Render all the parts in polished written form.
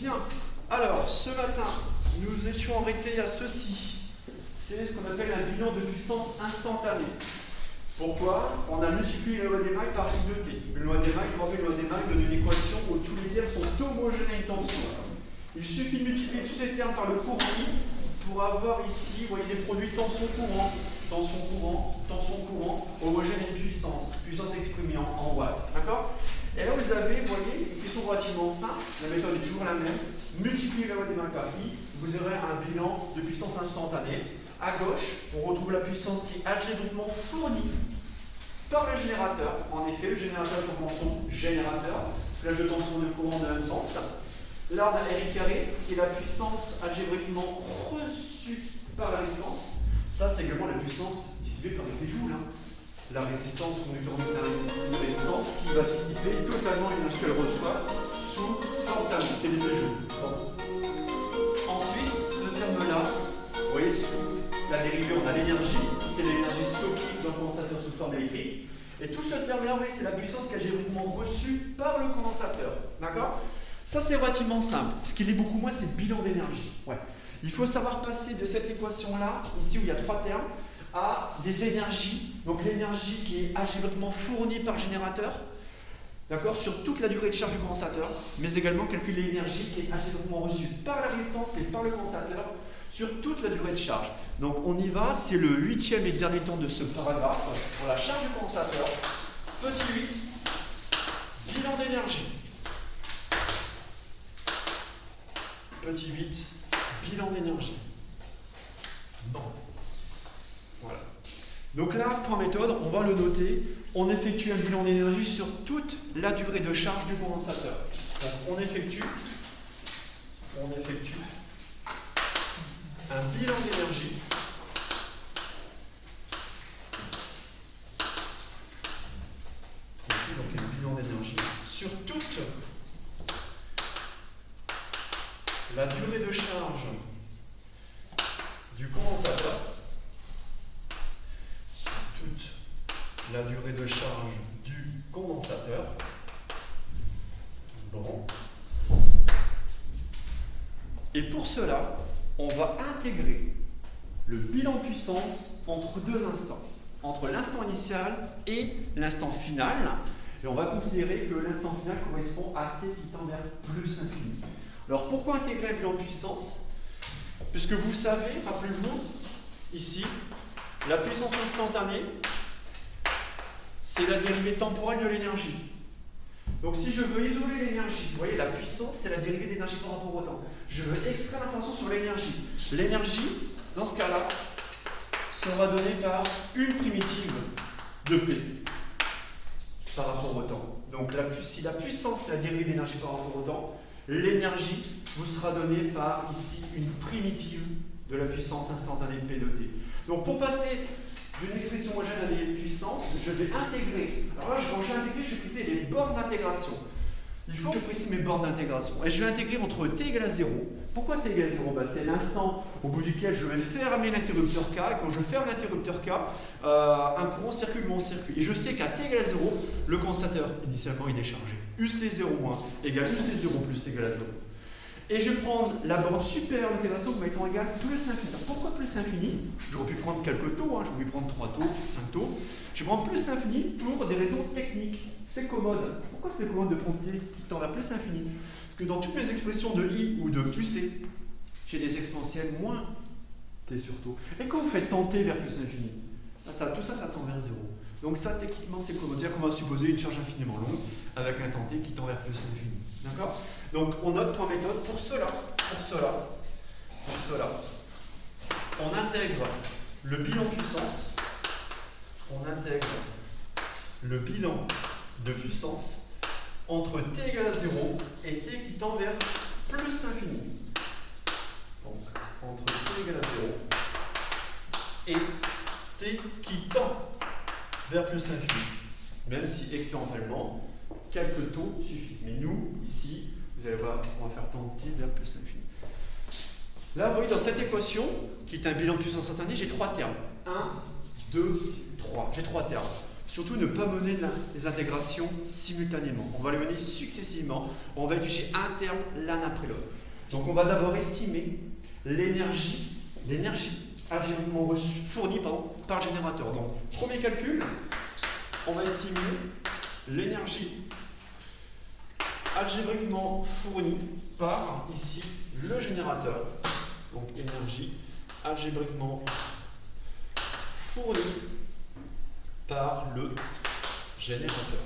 Bien. Alors, ce matin, nous étions arrêtés à ceci. C'est ce qu'on appelle un bilan de puissance instantanée. Pourquoi? On a multiplié la loi des mailles par une de T. Une loi des mailles, vous rappelez, une loi des mailles donne une équation où tous les termes sont homogènes à une tension. Il suffit de multiplier tous ces termes par le courant I pour avoir ici, vous voyez, ces produits tension-courant, tension-courant, tension-courant, homogène à une puissance exprimée en watts. D'accord? Et là, vous avez, vous voyez, une question relativement simple, la méthode est toujours la même. Multipliez la loi des mailles par I, vous aurez un bilan de puissance instantanée. À gauche, on retrouve la puissance qui est algébriquement fournie par le générateur. En effet, le générateur est en tension générateur, plage de tension de courant dans le même sens. Là, on a RI carré, qui est la puissance algébriquement reçue par la résistance. Ça, c'est également la puissance dissipée par les joules. La résistance conducteur une résistance qui va dissiper totalement l'énergie qu'elle reçoit sous forme thermique. C'est les 2 joules. Bon. Ensuite, ce terme-là, vous voyez, sous la dérivée, on a l'énergie, c'est l'énergie stockée dans le condensateur sous forme électrique. Et tout ce terme-là, vous voyez, c'est la puissance qui est algébriquement reçue par le condensateur. D'accord? Ça, c'est relativement simple. Ce qui l'est beaucoup moins, c'est le bilan d'énergie. Ouais. Il faut savoir passer de cette équation-là, ici où il y a 3 termes, à des énergies. Donc l'énergie qui est algébriquement fournie par le générateur, d'accord, sur toute la durée de charge du condensateur, mais également calculer l'énergie qui est algébriquement reçue par la résistance et par le condensateur sur toute la durée de charge. Donc on y va, c'est le 8e et dernier temps de ce paragraphe. Pour la charge du condensateur, petit 8, bilan d'énergie. Petit 8, bilan d'énergie. Bon. Voilà. Donc là, point méthode, on va le noter. On effectue un bilan d'énergie sur toute la durée de charge du condensateur. Donc on effectue un bilan d'énergie ici, donc un bilan d'énergie sur toute la durée de charge du condensateur, toute la durée de charge du condensateur. Bon. Et pour cela, on va intégrer le bilan de puissance entre 2 instants, entre l'instant initial et l'instant final. Et on va considérer que l'instant final correspond à t qui tend vers plus infini. Alors pourquoi intégrer un bilan de puissance? Puisque vous savez, rappelez-vous, ici, la puissance instantanée, c'est la dérivée temporelle de l'énergie. Donc si je veux isoler l'énergie, vous voyez, la puissance, c'est la dérivée de l'énergie par rapport au temps. Je veux extraire l'information sur l'énergie. L'énergie, dans ce cas-là, sera donnée par une primitive de P par rapport au temps. Donc si la puissance, c'est la dérivée de l'énergie par rapport au temps, l'énergie vous sera donnée par, ici, une primitive de la puissance instantanée P de T. Donc pour passer d'une expression homogène à des puissances, je vais intégrer. Alors là, quand je vais intégrer, je vais préciser les bornes d'intégration. Il faut que je précise mes bornes d'intégration. Et je vais intégrer entre t égale à 0. Pourquoi t égale à 0? C'est l'instant au bout duquel je vais fermer l'interrupteur K. Et quand je ferme l'interrupteur K, un courant circule mon circuit. Et je sais qu'à t égale à 0, le condensateur, initialement, il est chargé. UC0- égale UC0 plus égale à 0. Et je vais prendre la borne supérieure d'intégration comme étant égale plus infini. Pourquoi plus infini? J'aurais pu prendre quelques taux, j'aurais pu prendre 3 taux, 5 taux. Je vais prendre plus infini pour des raisons techniques. C'est commode. Pourquoi c'est commode de prendre t qui tend vers plus infini? Parce que dans toutes mes expressions de I ou de UC, j'ai des exponentielles moins t sur taux. Et quand vous faites tenter vers plus infini, tout ça, ça tend vers 0. Donc ça, techniquement, c'est commode. C'est-à-dire qu'on va supposer une charge infiniment longue avec un tenté qui tend vers plus infini. D'accord? Donc on note point méthode. Pour cela, on intègre le bilan de puissance. On intègre le bilan de puissance entre t égale à 0 et t qui tend vers plus infini. Donc entre t égale à 0 et t qui tend vers plus infini. Même si expérimentalement, quelques taux suffisent. Mais nous, ici, vous allez voir, on va faire tendre t vers plus infini. Là, vous voyez, dans cette équation, qui est un bilan de puissance instantanée, j'ai 3 termes. 1, 2, 3. J'ai 3 termes. surtout ne pas mener les intégrations simultanément. On va les mener successivement. On va utiliser un terme l'un après l'autre. Donc on va d'abord estimer l'énergie algébriquement fournie par le générateur. Donc premier calcul, on va estimer l'énergie algébriquement fournie par, ici, le générateur. Donc énergie algébriquement fournie par le générateur.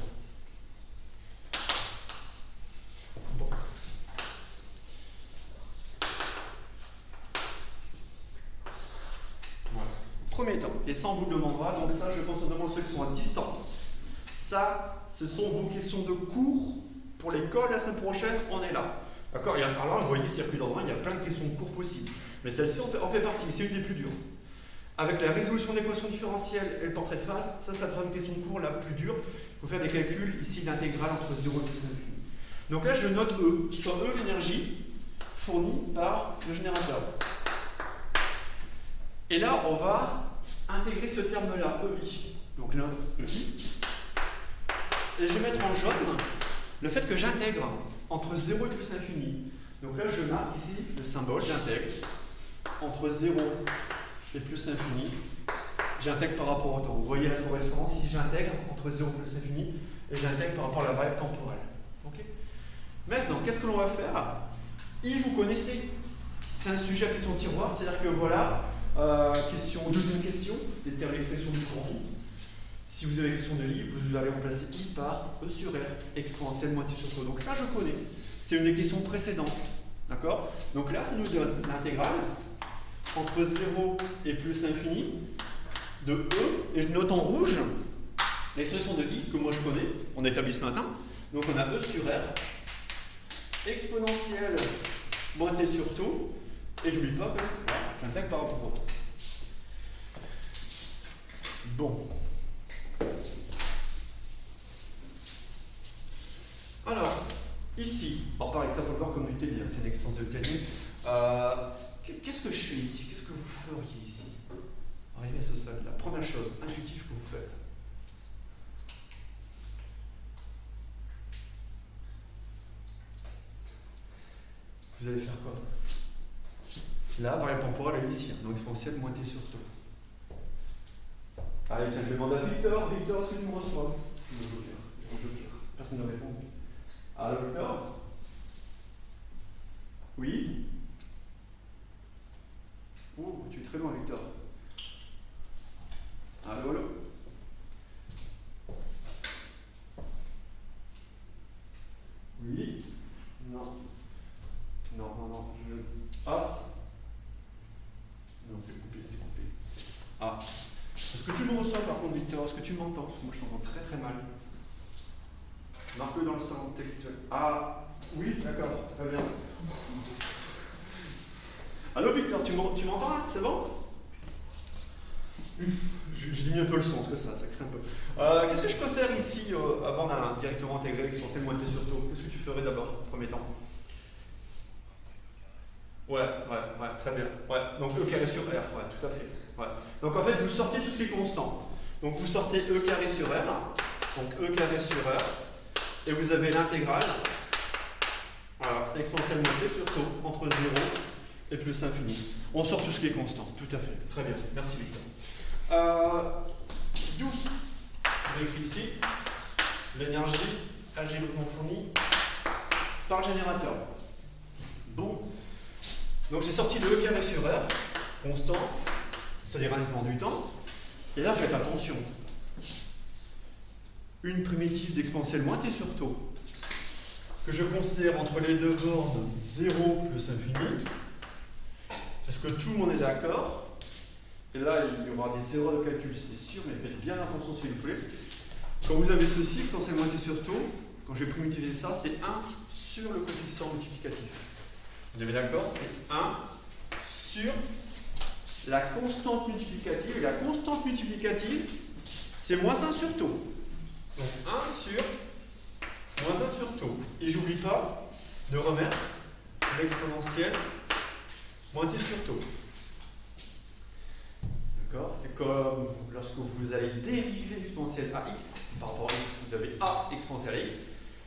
Bon. Voilà. Premier temps, et ça on vous le demandera, donc ça je pense notamment ceux qui sont à distance. Ça, ce sont vos questions de cours pour l'école la semaine prochaine, on est là. D'accord? Alors là, vous voyez, circuit d'ordre, il y a plein de questions de cours possibles. Mais celle-ci en fait partie, c'est une des plus dures. Avec la résolution de l'équation différentielle et le portrait de phase, ça sera une question de cours la plus dure. Il faut faire des calculs ici d'intégrale entre 0 et plus infini. Donc là, je note E, soit E l'énergie fournie par le générateur. Et là, on va intégrer ce terme-là, EI. Donc là, EI. Et je vais mettre en jaune le fait que j'intègre entre 0 et plus infini. Donc là, je marque ici le symbole, j'intègre entre 0 et plus infini. J'intègre par rapport au temps. Vous voyez la correspondance, ici j'intègre entre 0 et plus infini, et j'intègre par rapport à la variable temporelle. Okay. Maintenant, qu'est-ce que l'on va faire? I, vous connaissez. C'est un sujet à question tiroir, c'est-à-dire que voilà, deuxième question, c'est-à-dire l'expression du cours I. Si vous avez la question de I, vous allez remplacer I par E sur R, exponentielle moitié sur taux. Donc ça, je connais. C'est une des questions précédentes. D'accord? Donc là, ça nous donne l'intégrale entre 0 et plus infini de E, et je note en rouge l'expression de I que moi je connais, on a établi ce matin. Donc on a E sur R, exponentielle moitié sur taux, et je n'oublie pas que voilà, j'intègre par rapport au temps. Bon. Alors, ici, alors pareil, ça faut le voir comme du Teddy, c'est une extension de Teddy. Qu'est-ce que je fais ici? Qu'est-ce que vous feriez ici? Arrivé à ce stade, la première chose intuitive que vous faites. Vous allez faire quoi? Là, variable temporelle est ici, donc exponentielle moitié sur taux. Allez, tiens, je vais demander à Victor. Victor, est-ce que tu me reçois? Le joker. Personne ne répond. Allô, Victor? Oui? Oh, tu es très loin, Victor. Allô, allô? Oui? Non. Non, je passe. Non, c'est coupé. Ah. Est-ce que tu me reçois par contre, Victor? Est-ce que tu m'entends? Parce que moi je t'entends très très mal. Marque-le dans le salon textuel. Ah, oui, d'accord, très bien. Allô Victor, tu m'entends là? C'est bon? Je diminue un peu le son, parce que ça crée un peu. Qu'est-ce que je peux faire ici avant directement intégrer l'exponentielle moitié sur taux? Qu'est-ce que tu ferais d'abord, en premier temps? Ouais, très bien. Ouais, donc E carré sur R, ouais, tout à fait. Ouais. Donc en fait, vous sortez tout ce qui est constant. Donc vous sortez E carré sur R, donc E carré sur R, et vous avez l'intégrale, voilà, exponentielle moitié sur taux, entre 0 et plus infini. On sort tout ce qui est constant, tout à fait. Très bien, merci Victor. D'où on écrit ici l'énergie algébriquement fournie par le générateur. Bon. Donc j'ai sorti le E carré sur R, constant, c'est-à-dire indépendant du temps. Et là, faites attention. Une primitive d'exponentielle moitié sur taux, que je considère entre les deux bornes 0 plus infini. Est-ce que tout le monde est d'accord? Et là, il y aura des erreurs de calcul, c'est sûr, mais faites bien attention s'il vous plaît. Quand vous avez ceci, exponentielle moitié sur taux, quand je vais primitiviser ça, c'est 1 sur le coefficient multiplicatif. Vous êtes d'accord? C'est 1 sur la constante multiplicative. Et la constante multiplicative, c'est moins 1 sur taux. Donc 1 sur moins 1 sur taux. Et j'oublie pas de remettre l'exponentielle moitié sur taux. D'accord? C'est comme lorsque vous allez dériver l'exponentielle AX, par rapport à X, vous avez A exponentielle AX.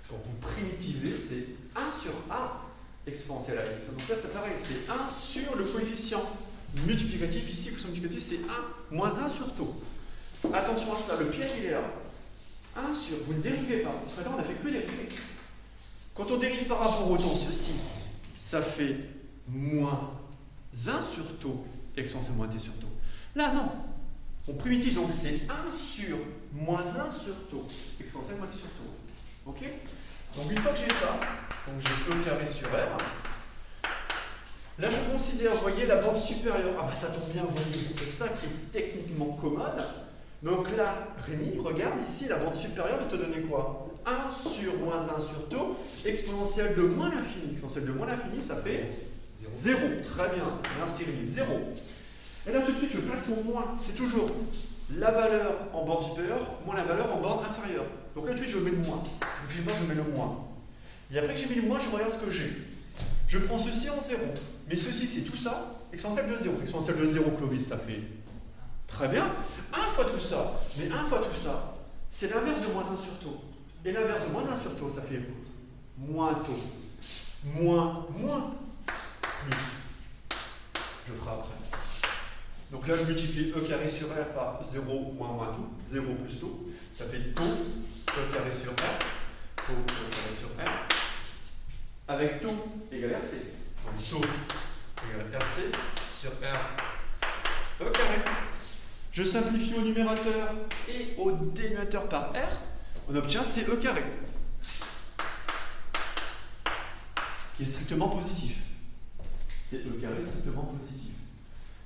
Quand vous primitivez, c'est 1 sur A exponentielle AX. Donc là, c'est pareil, c'est 1 sur le coefficient multiplicatif. Ici, le coefficient multiplicatif, c'est 1 moins 1 sur taux. Attention à ça, le piège, il est là. 1 sur, vous ne dérivez pas. Parce que maintenant, on n'a fait que dériver. Quand on dérive par rapport au temps, ceci, ça fait moins 1 sur taux exponentielle moins t sur taux. Là, non. On primitive, donc c'est 1 sur moins 1 sur taux exponentielle moins t sur taux. Ok? Donc une fois que j'ai ça, donc j'ai E carré sur R. Là, je considère, vous voyez, la bande supérieure. Ah bah ça tombe bien, vous voyez, c'est ça qui est techniquement commode. Donc là, Rémi, regarde ici, la bande supérieure va te donner quoi? 1 sur moins 1 sur taux, exponentielle de moins l'infini. Exponentielle de moins l'infini, ça fait 0. Très bien, merci Rémi, 0. Et là, tout de suite, je place mon moins. C'est toujours la valeur en bande supérieure moins la valeur en bande inférieure. Donc là, tout de suite, je mets le moins. Donc je mets le moins. Et après que j'ai mis le moins, je regarde ce que j'ai. Je prends ceci en 0. Mais ceci, c'est tout ça, exponentielle de 0. Exponentielle de 0, Clovis, ça fait très bien. 1 fois tout ça. Mais 1 fois tout ça, c'est l'inverse de moins 1 sur taux. Et l'inverse de moins 1 sur taux, ça fait moins taux. Moins, plus. Je ferai après. Donc là, je multiplie E carré sur R par 0 moins taux. 0 plus taux. Ça fait taux E carré sur R. Taux E carré sur R. Avec taux égale RC. Donc taux égale RC sur R E carré. Je simplifie au numérateur et au dénominateur par R. On obtient CE carré. Qui est strictement positif. CE carré strictement positif.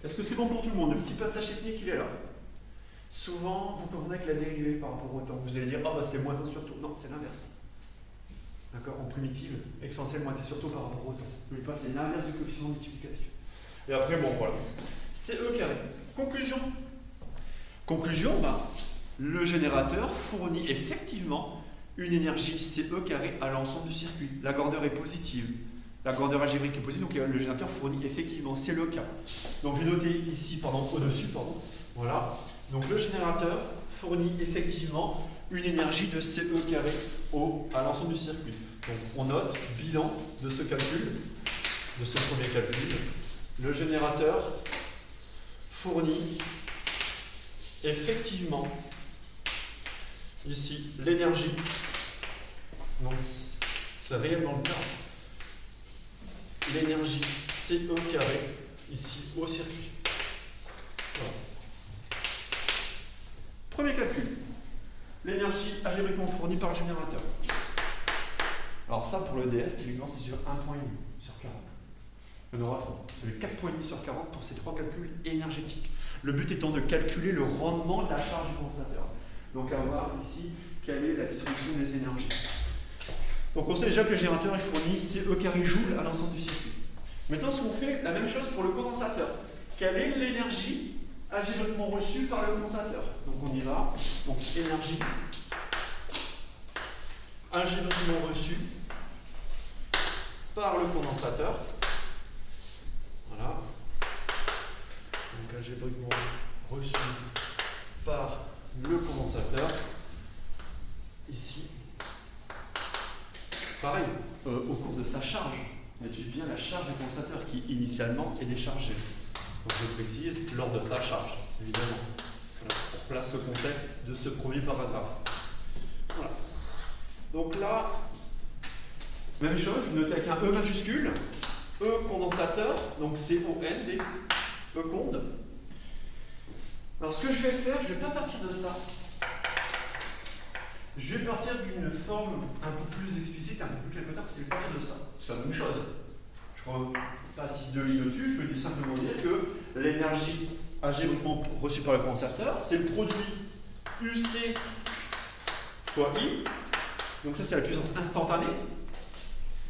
Est-ce que c'est bon pour tout le monde? Le petit passage technique, il est là. Souvent, vous confondez avec la dérivée par rapport au temps. Vous allez dire, ah bah c'est moins 1 sur taux. Non, c'est l'inverse. D'accord? En primitive, exponentielle moins t sur taux par rapport au temps. N'oubliez pas, c'est l'inverse du coefficient multiplicatif. Et après, bon, voilà. CE carré. Conclusion. Conclusion, le générateur fournit effectivement une énergie CE carré à l'ensemble du circuit. La grandeur est positive. La grandeur algébrique est positive, donc le générateur fournit effectivement, c'est le cas. Donc je vais noter ici, au-dessus, voilà. Donc le générateur fournit effectivement une énergie de CE carré à l'ensemble du circuit. Donc on note, bilan de ce calcul, de ce premier calcul. Le générateur fournit effectivement ici l'énergie. Donc c'est réellement le cas. L'énergie CE carré ici au circuit. Voilà. Premier calcul. L'énergie algébriquement fournie par le générateur. Alors ça pour le DS, typiquement c'est sur 1,5 sur 40. Il y en aura 3. C'est 4,5 sur 40 pour ces 3 calculs énergétiques. Le but étant de calculer le rendement de la charge du condensateur. Donc à voir ici quelle est la distribution des énergies. Donc on sait déjà que le générateur il fournit CE carré joule à l'ensemble du circuit. Maintenant, ce qu'on fait, la même chose pour le condensateur. Quelle est l'énergie algébriquement reçue par le condensateur? Donc on y va. Donc énergie algébriquement reçue par le condensateur. Voilà. Donc algébriquement reçu par le condensateur. Ici. Pareil, au cours de sa charge, on étudie bien la charge du condensateur qui initialement est déchargée. Donc je précise, lors de sa charge, évidemment. Voilà, on place le contexte de ce premier paragraphe. Voilà. Donc là, même chose, je note avec un E majuscule, E condensateur, donc C-O-N-D, E conde. Alors ce que je vais faire, je ne vais pas partir de ça. Je vais partir d'une forme un peu plus explicite, un peu plus quelque part, c'est partir de ça. C'est la même chose. Je ne passe pas de lignes au-dessus, je vais simplement dire que l'énergie algébriquement reçue par le condensateur, c'est le produit UC fois I. Donc ça, c'est la puissance instantanée.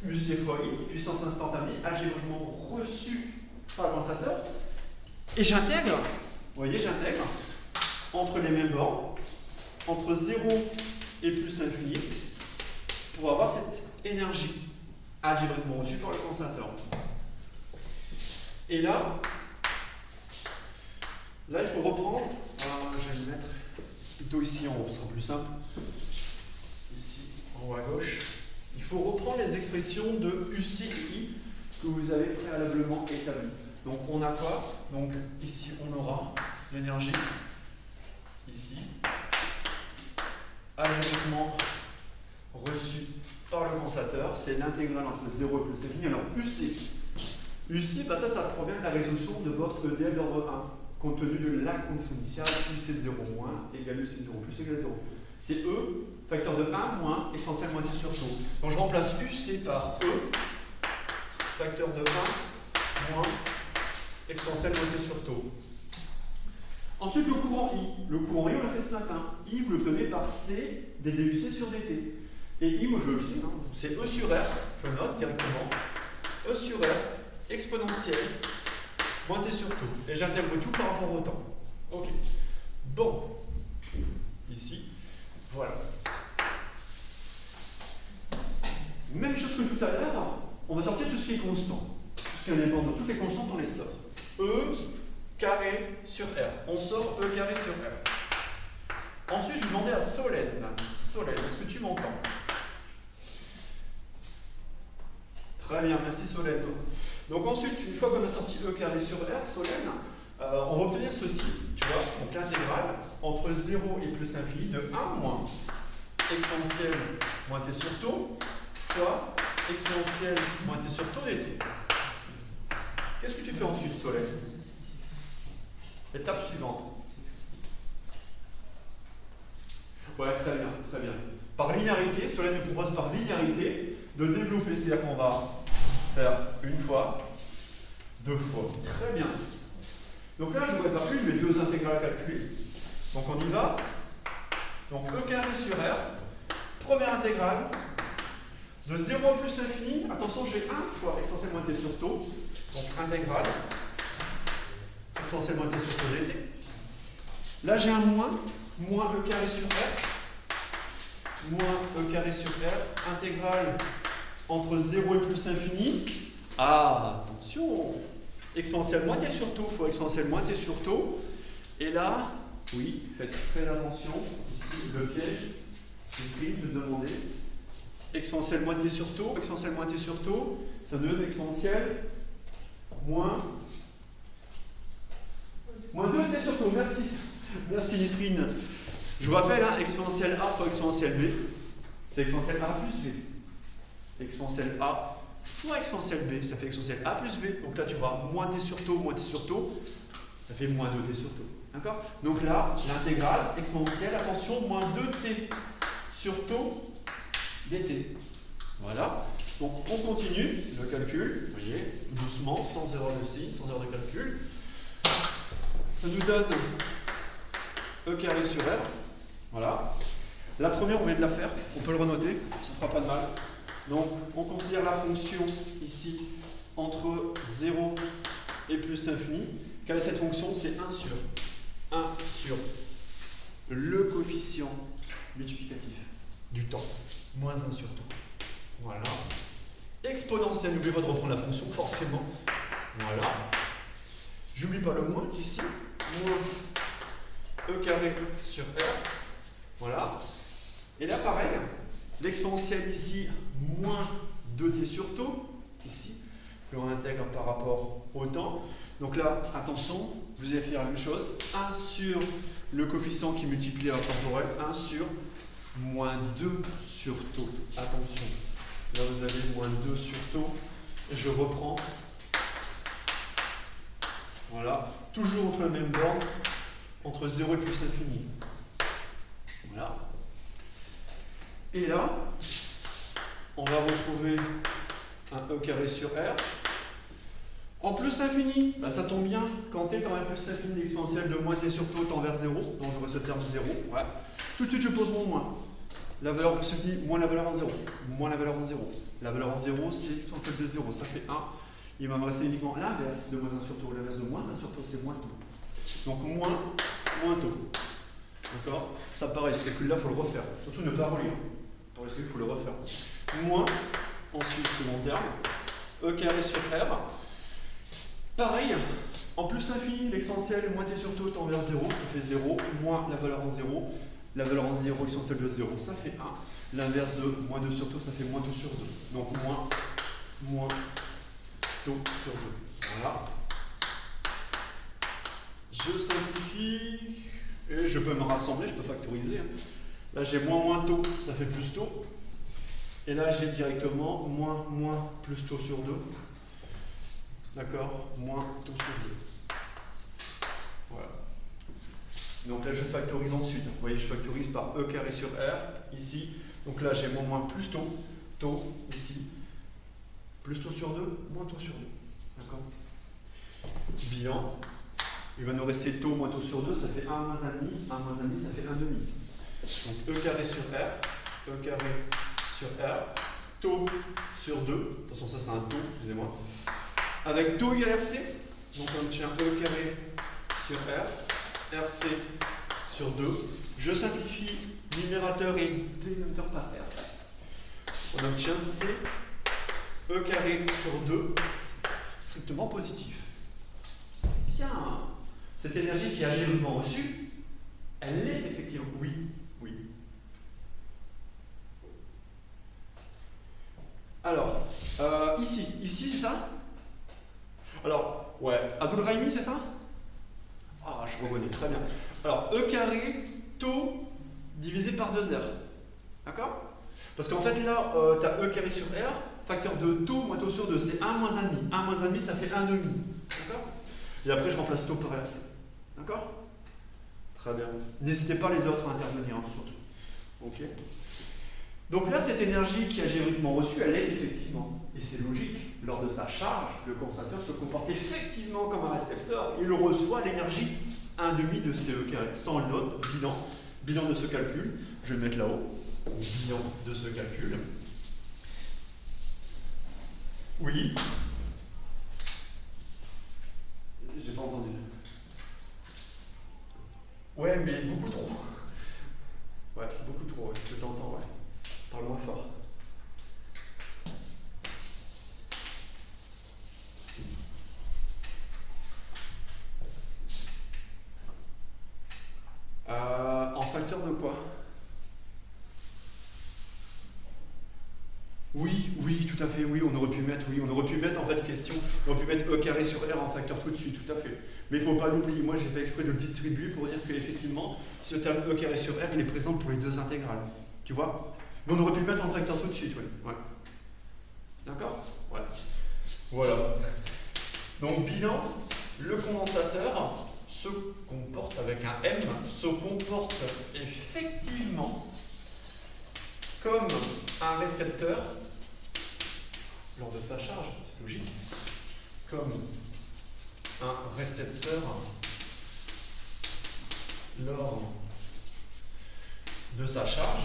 UC fois I, puissance instantanée, algébriquement reçue par le condensateur. Et j'intègre, vous voyez, j'intègre entre les mêmes bords, entre 0 et plus infini, pour avoir cette énergie algébriquement reçue par le condensateur. Et là, Là, il faut reprendre. Je vais le mettre plutôt ici en haut, ce sera plus simple. Ici, en haut à gauche. Il faut reprendre les expressions de UC et I que vous avez préalablement établies. Donc, on a quoi? Donc, ici, on aura l'énergie. Ici. Algébriquement reçu par le condensateur. C'est l'intégrale entre 0 et plus l'infini. Alors, UC, bah ça provient de la résolution de votre EDF d'ordre 1, compte tenu de la condition initiale, UC de 0 moins égale UC de 0 plus égale 0. C'est E, facteur de 1 moins, exponentielle moitié sur taux. Donc je remplace UC par E, facteur de 1 moins, exponentielle moitié sur taux. Ensuite, le courant I. Le courant I, on l'a fait ce matin. I, vous l'obtenez par C des DUC sur DT. Et I, moi je le sais, hein, c'est E sur R, je note directement. E sur R, exponentielle, moins T sur taux. Et j'intègre tout par rapport au temps. Ok. Bon. Ici. Voilà. Même chose que tout à l'heure, on va sortir tout ce qui est constant. Tout ce qui est indépendant. Toutes les constantes, on les sort. E carré sur R. On sort E carré sur R. Ensuite, je vais demander à Solène. Solène, est-ce que tu m'entends? Très bien, merci Solène. Donc ensuite, une fois qu'on a sorti E carré sur R, Solène, on va obtenir ceci, tu vois, donc l'intégrale entre 0 et plus infini de 1 moins exponentielle moins t sur taux fois exponentielle moins t sur taux dt. Qu'est-ce que tu fais ensuite, Solène? Étape suivante. Ouais, très bien, très bien. Par linéarité, Solène nous propose par linéarité de développer, c'est-à-dire qu'on va faire une fois, deux fois. Très bien. Donc là, je n'aurais pas plus mes deux intégrales à calculer. Donc on y va. Donc E carré sur R, première intégrale, de 0 à plus infini. Attention, j'ai 1 fois exponentielle moins t sur taux. Donc intégrale, exponentielle moins t sur taux dt. Là, j'ai un moins E carré sur R, moins E carré sur R, intégrale entre 0 et plus infini. Ah, attention! Exponentielle moins t sur taux fois exponentielle moins t sur taux. Et là, oui, faites très attention. Ici, le piège, c'est ce que je vais demander. Exponentielle moins t sur taux, exponentielle moins t sur taux, ça nous donne exponentielle moins 2t sur taux. Merci, merci Nisrine. Je vous rappelle, hein, exponentielle A fois exponentielle B, c'est exponentielle A plus B. Exponentielle A fois exponentielle B, ça fait exponentielle A plus B. Donc là, tu vois, moins t sur taux, ça fait moins 2t sur taux. D'accord? Donc là, l'intégrale exponentielle, attention, moins 2t sur taux dt. Voilà. Donc on continue le calcul, vous voyez, doucement, sans erreur de signe, sans erreur de calcul. Ça nous donne E carré sur R. Voilà. La première, on vient de la faire, on peut le renoter, ça ne fera pas de mal. Donc, on considère la fonction ici entre 0 et plus infini. Quelle est cette fonction? C'est 1 sur le coefficient multiplicatif du temps, moins 1 sur taux. Voilà. Exponentielle, n'oubliez pas de reprendre la fonction, forcément. Voilà. J'oublie pas le moins ici, moins E carré sur R. Voilà. Et là, pareil, l'exponentielle ici, moins 2t sur taux, ici, que l'on intègre par rapport au temps. Donc là, attention, vous allez faire la même chose. 1 sur le coefficient qui multiplie la temporelle, 1 sur moins 2 sur taux. Attention, là vous avez moins 2 sur taux. Et je reprends. Voilà, toujours entre la même borne, entre 0 et plus infini. Voilà. Et là, on va retrouver un E carré sur R. En plus infini, bah ça tombe bien, quand t est en plus infini exponentielle de moins t sur taux tend vers 0, donc j'aurai ce terme 0, ouais. Tout de suite je pose mon moins. La valeur plus infini, moins la valeur en 0, moins la valeur en 0. La valeur en 0, c'est exponentielle de 0, ça fait 1. Il va me rester uniquement l'inverse de moins 1 sur taux. L'inverse de moins 1 sur taux, c'est moins taux. Donc moins taux. D'accord? Ça pareil, ce calcul-là, il faut le refaire. Surtout ne pas relire. Pour ce qu'il faut le refaire. Moins, ensuite, second terme, E carré sur R. Pareil, En plus infini, l'exponentielle moins t sur taux tend vers 0, ça fait 0, moins la valeur en 0. La valeur en 0, exponentielle de 0, ça fait 1. L'inverse de moins 2 sur taux, ça fait moins taux sur 2. Donc moins taux sur 2. Voilà. Je simplifie, et je peux me rassembler, je peux factoriser. Là j'ai moins taux, ça fait plus taux. Et là j'ai directement moins plus taux sur 2. D'accord? Moins taux sur 2. Voilà. Donc là je factorise ensuite. Vous voyez, je factorise par E carré sur R, ici. Donc là j'ai moins plus taux, ici. Plus taux sur 2, moins taux sur 2. D'accord? Bilan. Il va nous rester taux moins taux sur 2, ça fait 1 moins 1,5. 1 moins 1,5, ça fait 1,5. Donc E carré sur R, E carré sur R, taux sur 2. Attention, ça c'est un taux, excusez-moi. Avec taux égale RC, donc on obtient E carré sur R, RC sur 2. Je simplifie numérateur et dénominateur par R. On obtient C, E carré sur 2, strictement positif. Bien. Cette énergie qui est agéniquement reçue, elle est effectivement. Oui. Alors, ici c'est ça? Alors, ouais, Abdul-Rahimi, c'est ça? Ah, je reconnais, très bien. Alors, E carré, taux divisé par 2R. D'accord? Parce qu'en fait, là, tu as E carré sur R, facteur de taux moins taux sur 2, c'est 1 moins 1,5. 1 moins 1,5, ça fait 1,5. D'accord? Et après, je remplace taux par RC. D'accord? Très bien. N'hésitez pas les autres à intervenir, hein, surtout. Ok? Donc là, cette énergie qui est agéniquement reçue, elle est effectivement, et c'est logique, lors de sa charge, le condensateur se comporte effectivement comme un récepteur. Il reçoit l'énergie 1,5 de CE carré. Sans le note, bilan de ce calcul, je vais le mettre là-haut. Bilan de ce calcul. Oui. J'ai pas entendu. Ouais, mais beaucoup trop. Ouais, beaucoup trop, ouais. Je t'entends, ouais. Parle moins fort. En facteur de quoi? Oui, tout à fait, oui, on aurait pu mettre en fait question, on aurait pu mettre E carré sur R en facteur tout de suite, tout à fait. Mais il ne faut pas l'oublier, moi j'ai fait exprès de le distribuer pour dire qu'effectivement, ce terme E carré sur R, il est présent pour les deux intégrales. Tu vois? Mais on aurait pu le mettre en facteur tout de suite, oui. Ouais. D'accord? Ouais. Voilà. Donc bilan, le condensateur se comporte avec un M, se comporte effectivement comme un récepteur lors de sa charge, c'est logique, comme un récepteur lors de sa charge.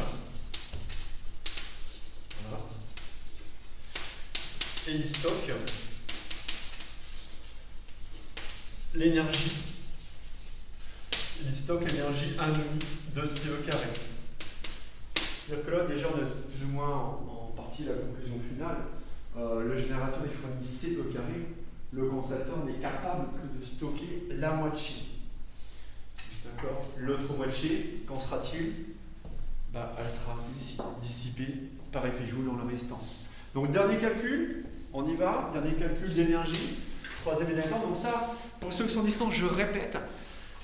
Voilà. Et il stocke l'énergie. Il stocke l'énergie 1,5 de CE carré. C'est-à-dire que là, déjà, on a plus ou moins en partie la conclusion finale. Le générateur il fournit CE carré. Le condensateur n'est capable que de stocker la moitié. D'accord? L'autre moitié, qu'en sera-t-il? Elle sera dissipée par effet Joule dans le restant. Donc, dernier calcul, on y va. Dernier calcul d'énergie. Troisième élément. Donc, ça, pour ceux qui sont distants, je répète.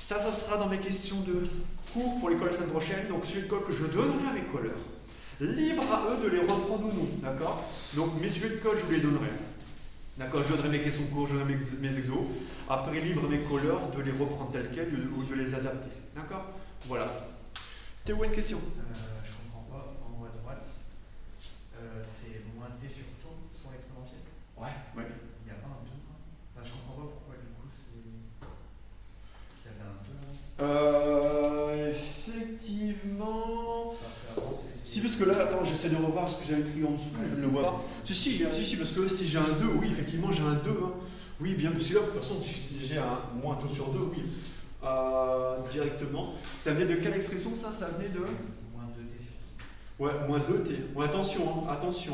Ça sera dans mes questions de cours pour l'école la semaine prochaine. Donc, c'est une colle que je donnerai à mes colleurs. Libre à eux de les reprendre ou non. D'accord? Donc, mes sujets de colle, je vous les donnerai. D'accord? Je donnerai mes questions de cours, je donnerai mes exos. Après, libre à mes colleurs de les reprendre telles quelles ou de les adapter. D'accord? Voilà. Théo, une question? Je comprends pas. En haut à droite, c'est moins t sur taux sur l'exponentielle. Ouais. Il n'y a pas un 2. Je comprends pas pourquoi du coup c'est. Il y avait un 2. Effectivement. Si, parce que là, attends, j'essaie de revoir ce que j'avais écrit en dessous, je ne le vois pas. Si, parce que si j'ai un 2, oui, effectivement, j'ai un 2. Hein. Oui, bien, parce que là, de toute façon, j'ai un moins taux sur 2, oui. Directement. Ça venait de quelle expression, ça? Ça venait de. Moins 2t sur taux. Ouais, moins 2t. Ouais, attention,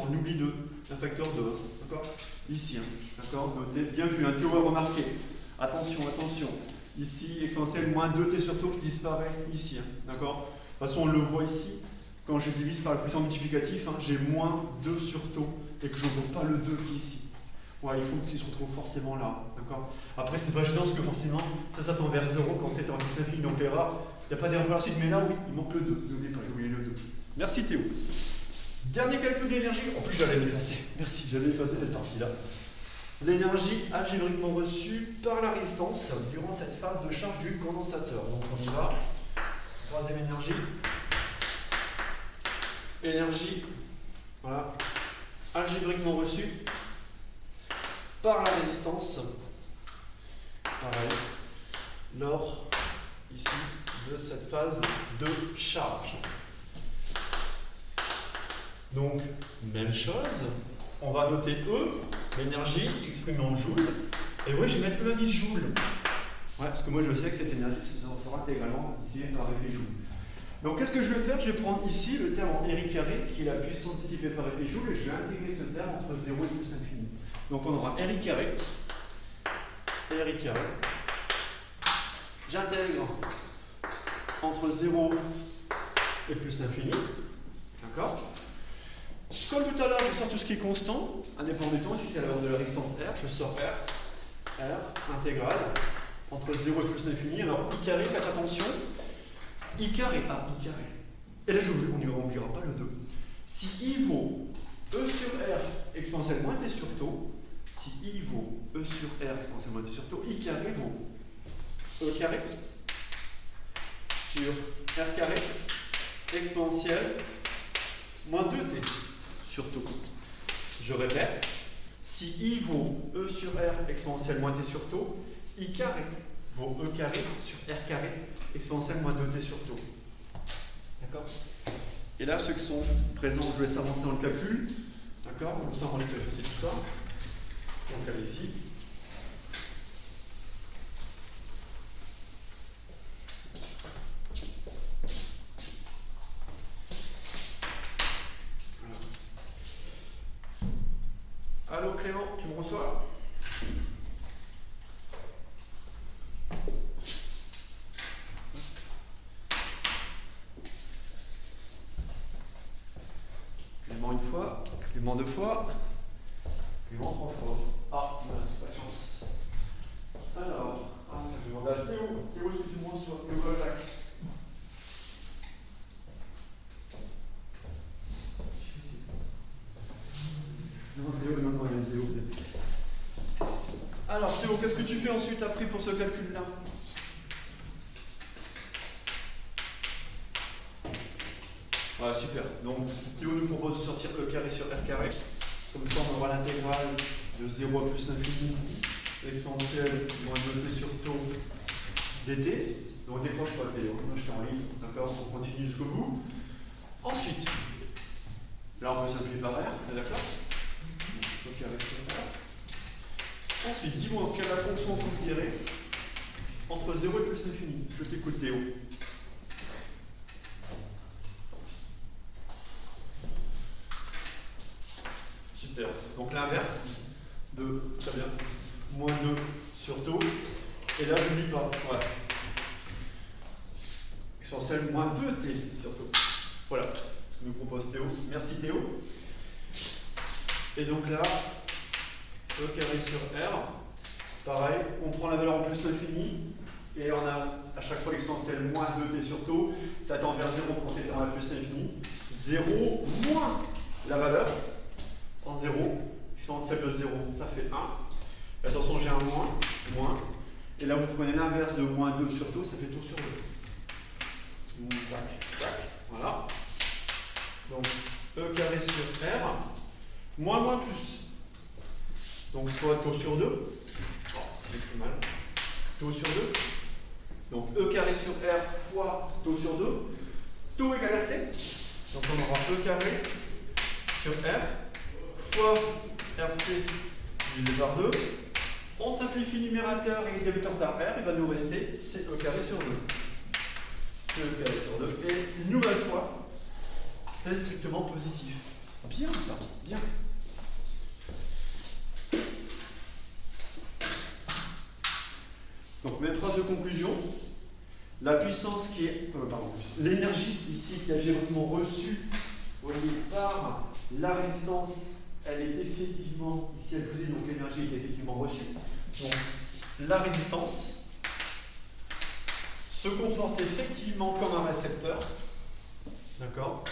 on oublie 2. Un facteur 2. D'accord? Ici, hein. D'accord? Notez. Bien vu, un Théo a remarqué. Attention, attention. Ici, exponentielle moins 2t sur taux qui disparaît ici. Hein, d'accord? De toute façon, on le voit ici. Quand je divise par le puissant multiplicatif, hein, j'ai moins 2 sur taux et que je ne retrouve pas le 2 qui est ici. Ouais, il faut qu'il se retrouve forcément là. D'accord? Après, c'est pas gênant parce que forcément, ça tend vers 0 quand tu es en plus infini. Donc l'erreur, il n'y a pas d'erreur pour la suite. Mais là, oui, il manque le 2. N'oubliez pas, j'ai oublié le 2. Merci Théo. Dernier calcul d'énergie. En plus, j'allais l'effacer. Merci, j'allais effacer cette partie-là. L'énergie algébriquement reçue par la résistance durant cette phase de charge du condensateur. Donc on y va. Troisième énergie. Énergie, voilà, algébriquement reçue par la résistance. Pareil, lors, ici, de cette phase de charge. Donc, même chose. On va noter E, l'énergie exprimée en joules. Et oui, je vais mettre E à 10 joules. Ouais, parce que moi je sais que cette énergie sera intégralement dissipée par effet joule. Donc qu'est-ce que je vais faire? Je vais prendre ici le terme en R carré, qui est la puissance dissipée par effet joule, et je vais intégrer ce terme entre 0 et plus infini. Donc on aura R carré. J'intègre entre 0 et plus infini. D'accord? Comme tout à l'heure, je sors tout ce qui est constant, indépendant du temps. Ici, c'est la valeur de la résistance R. Je sors R intégrale, entre 0 et plus infini. Alors, I carré, faites attention. I carré. Et là, on n'oubliera pas le 2. Si I vaut E sur R exponentielle moins T sur taux, si I vaut E sur R exponentielle moins T sur taux, I carré vaut E carré sur R carré exponentielle moins 2T. Sur taux. Je répète, si I vaut E sur R exponentielle moins T sur taux, I carré vaut E carré sur R carré exponentielle moins 2T sur taux. D'accord? Et là, ceux qui sont présents, je laisse avancer dans le calcul. D'accord? Comme ça, on va faire tout ça. Donc, allez ici. Allô Clément, tu me reçois? Clément une fois, Clément deux fois, Clément trois fois. Ah, c'est pas de chance. Alors, je vais demander à Théo. Théo, est-ce que tu me reçois? Théo Jacques. Non, il y a Théo. Alors Théo, qu'est-ce que tu fais ensuite après pour ce calcul-là? Voilà, super. Donc Théo nous propose de sortir E carré sur R carré. Comme ça, on aura l'intégrale de 0 à plus infini, exponentielle moins 2T sur taux dt. Donc décroche pas Théo, moi je suis en ligne, d'accord? On continue jusqu'au bout. Ensuite, là on peut simplifier par R, c'est d'accord? E carré sur R. Ensuite, dis-moi quelle est la fonction considérée entre 0 et plus infini. Je t'écoute Théo. Super. Donc l'inverse de, très bien, moins 2 sur taux. Et là, je n'oublie pas. Ouais. Exponentielle moins 2t sur taux. Voilà. Nous propose Théo. Merci Théo. Et donc là, E carré sur R. Pareil, on prend la valeur en plus infini. Et on a à chaque fois l'exponentielle moins 2t sur taux. Ça tend vers 0 quand t tend à plus infini. 0 moins la valeur. En 0, exponentielle de 0, ça fait 1. Attention, j'ai un moins. Et là, vous prenez l'inverse de moins 2 sur taux, ça fait taux sur 2. Tac. Voilà. Donc, E carré sur R, moins plus. Donc, fois taux sur 2. Oh, j'ai plus mal. Taux sur 2. Donc, E carré sur R fois taux sur 2. Taux égale à C. Donc, on aura E carré sur R fois RC divisé par 2. On simplifie numérateur et débiteur par R, il va nous rester CE carré sur 2. CE carré sur 2. Et une nouvelle fois, c'est strictement positif. Bien ça, bien. même phrase de conclusion. La puissance qui est, l'énergie ici qui est algébriquement reçue, vous voyez, par la résistance, elle est effectivement ici imposée, donc l'énergie est effectivement reçue. Donc la résistance se comporte effectivement comme un récepteur, d'accord,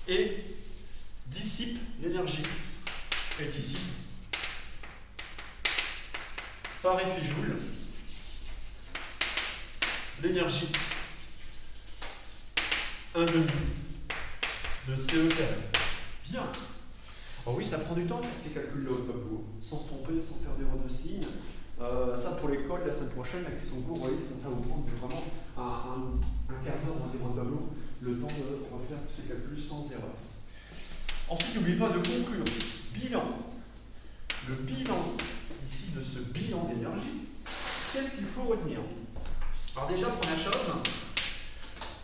et dissipe l'énergie, et dissipe par effet Joule l'énergie 1/2 de CE carré. Bien. Alors oui, ça prend du temps de faire ces calculs-là au tableau, sans se tromper, sans faire d'erreur de signe. Ça pour l'école, la semaine prochaine, la question cours, vous voyez, ça va vous prendre vraiment un quart d'heure dans le tableau, le temps de refaire tous ces calculs sans erreur. Ensuite, n'oubliez pas de conclure. Bilan. Le bilan, ici, de ce bilan d'énergie, qu'est-ce qu'il faut retenir? Alors déjà, première chose,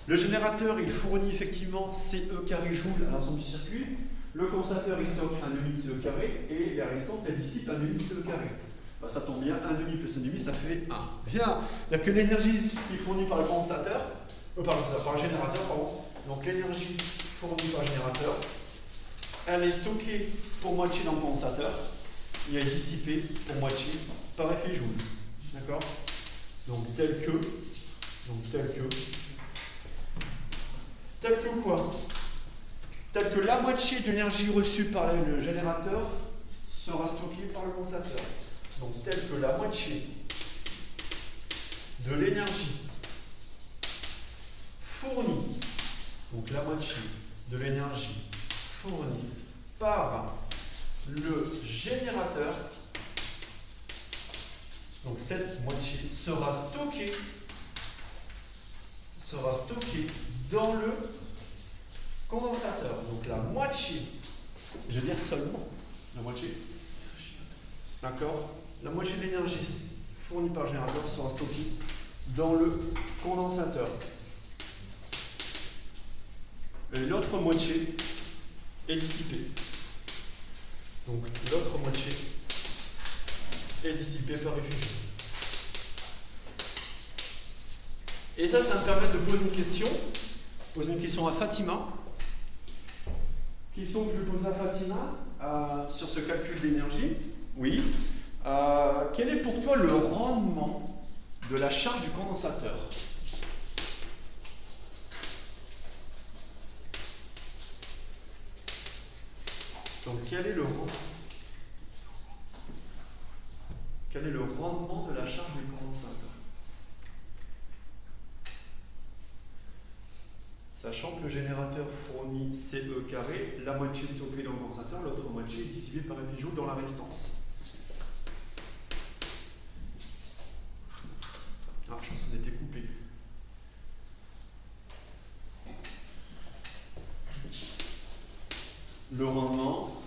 le générateur, il fournit effectivement CE carré joule à l'ensemble du circuit. Le condensateur, il stocke 1/2 CE carré, et la résistance, elle dissipe 1/2 CE carré. Ben, ça tombe bien, 1/2 plus 1/2, ça fait 1. Bien. C'est-à-dire que l'énergie qui est fournie par le condensateur, par le générateur, pardon, donc l'énergie fournie par le générateur, elle est stockée pour moitié dans le condensateur, et elle est dissipée pour moitié par effet Joule. D'accord? Donc tel que quoi? Tel que la moitié de l'énergie reçue par le générateur sera stockée par le condensateur. Donc tel que la moitié de l'énergie fournie, donc la moitié de l'énergie fournie par le générateur, donc cette moitié sera stockée dans le condensateur. Donc la moitié, je vais dire seulement la moitié, d'accord? La moitié de l'énergie fournie par le générateur sera stockée dans le condensateur. Et l'autre moitié est dissipée. Donc l'autre moitié est dissipée par effet Joule. Et ça me permet de poser une question à Fatima. Question que je vais poser à Fatima sur ce calcul d'énergie. Oui. Quel est pour toi le rendement de la charge du condensateur? Donc quel est le rendement de la charge du condensateur? Sachant que le générateur fournit CE carré, la moitié stockée dans le condensateur, l'autre moitié dissipée par effet Joule dans la résistance. Ah, je pense qu'on était coupé. Le rendement,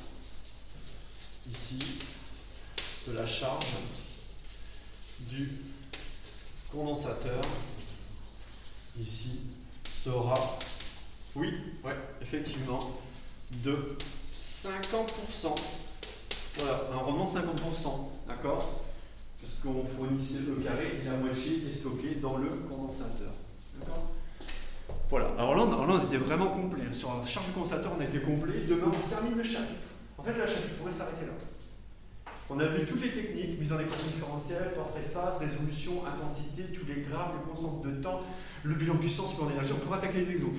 ici, de la charge du condensateur, ici, sera, oui, ouais, effectivement, de 50%. Voilà, un rendement de 50%, d'accord? Parce qu'on fournissait le carré et la moitié est stockée dans le condensateur. D'accord? Voilà, alors là, on était vraiment complet. Sur la charge du condensateur, on a été complet. Demain, on termine le chapitre. En fait, le chapitre pourrait s'arrêter là. On a vu toutes les techniques, mise en équation différentielle, portrait de phase, résolution, intensité, tous les graphes, les constantes de temps, le bilan de puissance, bilan d'énergie. On pourrait attaquer les exos.